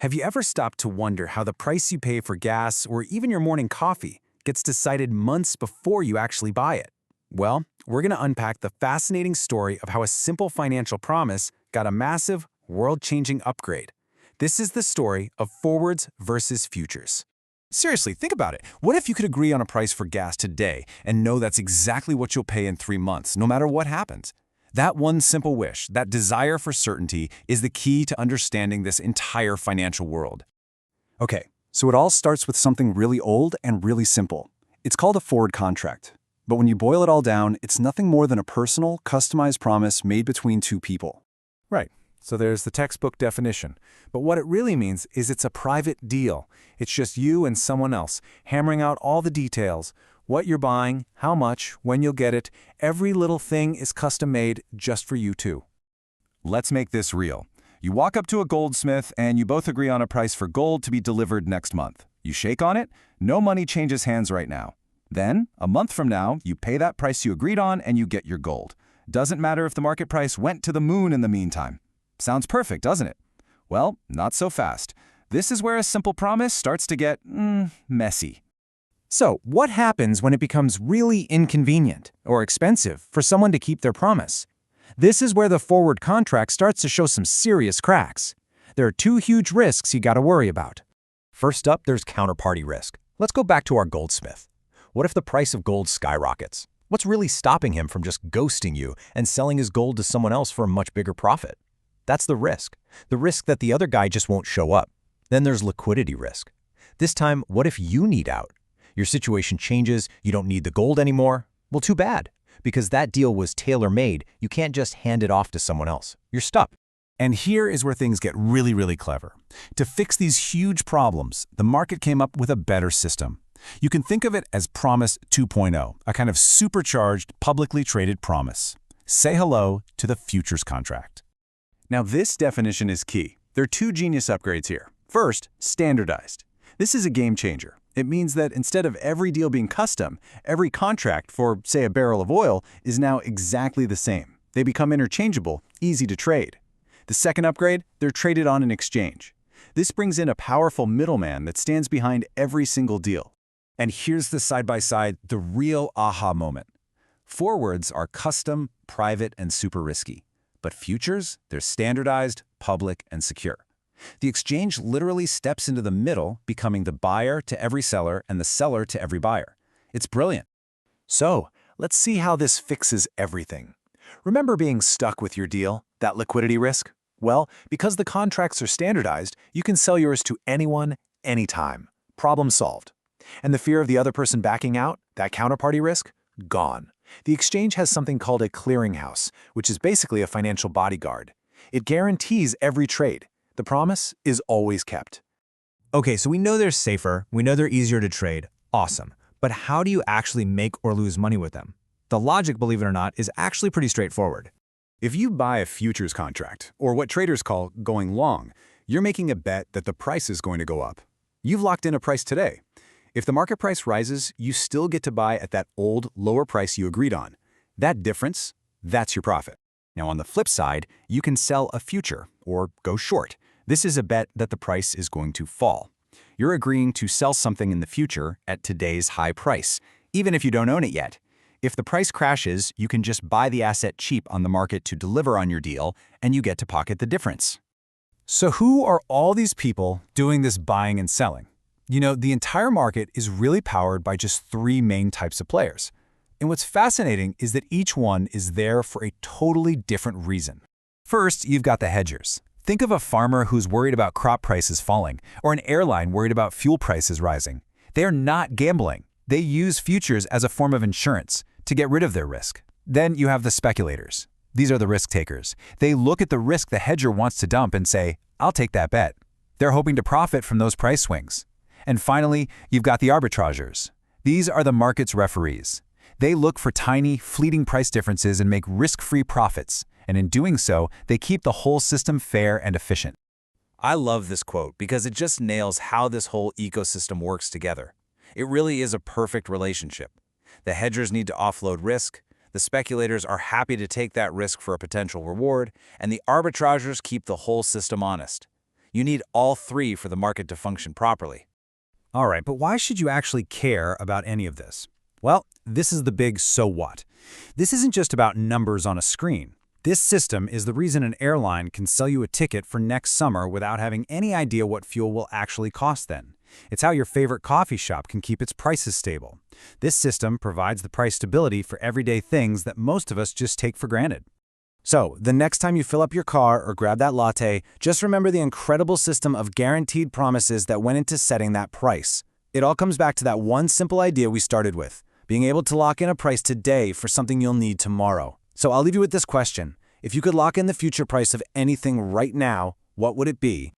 Have you ever stopped to wonder how the price you pay for gas or even your morning coffee gets decided months before you actually buy it? Well, we're going to unpack the fascinating story of how a simple financial promise got a massive, world-changing upgrade. This is the story of forwards versus futures. Seriously, think about it. What if you could agree on a price for gas today and know that's exactly what you'll pay in 3 months, no matter what happens? That one simple wish, that desire for certainty, is the key to understanding this entire financial world. Okay, so it all starts with something really old and really simple. It's called a forward contract. But when you boil it all down, it's nothing more than a personal, customized promise made between two people. Right. So there's the textbook definition. But what it really means is it's a private deal. It's just you and someone else, hammering out all the details. What you're buying, how much, when you'll get it, every little thing is custom-made just for you two. Let's make this real. You walk up to a goldsmith and you both agree on a price for gold to be delivered next month. You shake on it, no money changes hands right now. Then, a month from now, you pay that price you agreed on and you get your gold. Doesn't matter if the market price went to the moon in the meantime. Sounds perfect, doesn't it? Well, not so fast. This is where a simple promise starts to get, messy. So, what happens when it becomes really inconvenient or expensive for someone to keep their promise? This is where the forward contract starts to show some serious cracks. There are two huge risks you gotta worry about. First up, there's counterparty risk. Let's go back to our goldsmith. What if the price of gold skyrockets? What's really stopping him from just ghosting you and selling his gold to someone else for a much bigger profit? That's the risk that the other guy just won't show up. Then there's liquidity risk. This time, what if you need out? Your situation changes, you don't need the gold anymore. Well, too bad, because that deal was tailor-made. You can't just hand it off to someone else. You're stuck. And here is where things get really, really clever. To fix these huge problems, the market came up with a better system. You can think of it as Promise 2.0, a kind of supercharged, publicly traded promise. Say hello to the futures contract. Now this definition is key. There are two genius upgrades here. First, standardized. This is a game changer. It means that instead of every deal being custom, every contract for, say, a barrel of oil is now exactly the same. They become interchangeable, easy to trade. The second upgrade, they're traded on an exchange. This brings in a powerful middleman that stands behind every single deal. And here's the side-by-side, the real aha moment. Forwards are custom, private, and super risky. But futures, they're standardized, public, and secure. The exchange literally steps into the middle, becoming the buyer to every seller and the seller to every buyer. It's brilliant. So, let's see how this fixes everything. Remember being stuck with your deal, that liquidity risk? Well, because the contracts are standardized, you can sell yours to anyone, anytime. Problem solved. And the fear of the other person backing out, that counterparty risk? Gone. The exchange has something called a clearinghouse, which is basically a financial bodyguard. It guarantees every trade. The promise is always kept. Okay, so we know they're safer, we know they're easier to trade. Awesome. But how do you actually make or lose money with them? The logic, believe it or not, is actually pretty straightforward. If you buy a futures contract, or what traders call going long, you're making a bet that the price is going to go up. You've locked in a price today. If the market price rises, you still get to buy at that old, lower price you agreed on. That difference, that's your profit. Now on the flip side, you can sell a future, or go short. This is a bet that the price is going to fall. You're agreeing to sell something in the future at today's high price, even if you don't own it yet. If the price crashes, you can just buy the asset cheap on the market to deliver on your deal, and you get to pocket the difference. So who are all these people doing this buying and selling? You know, the entire market is really powered by just three main types of players. And what's fascinating is that each one is there for a totally different reason. First, you've got the hedgers. Think of a farmer who's worried about crop prices falling, or an airline worried about fuel prices rising. They are not gambling. They use futures as a form of insurance to get rid of their risk. Then you have the speculators. These are the risk takers. They look at the risk the hedger wants to dump and say, I'll take that bet. They're hoping to profit from those price swings. And finally, you've got the arbitrageurs. These are the market's referees. They look for tiny, fleeting price differences and make risk-free profits. And in doing so, they keep the whole system fair and efficient. I love this quote because it just nails how this whole ecosystem works together. It really is a perfect relationship. The hedgers need to offload risk, the speculators are happy to take that risk for a potential reward, and the arbitrageurs keep the whole system honest. You need all three for the market to function properly. All right, but why should you actually care about any of this? Well, this is the big so what. This isn't just about numbers on a screen. This system is the reason an airline can sell you a ticket for next summer without having any idea what fuel will actually cost then. It's how your favorite coffee shop can keep its prices stable. This system provides the price stability for everyday things that most of us just take for granted. So, the next time you fill up your car or grab that latte, just remember the incredible system of guaranteed promises that went into setting that price. It all comes back to that one simple idea we started with, being able to lock in a price today for something you'll need tomorrow. So I'll leave you with this question. If you could lock in the future price of anything right now, what would it be?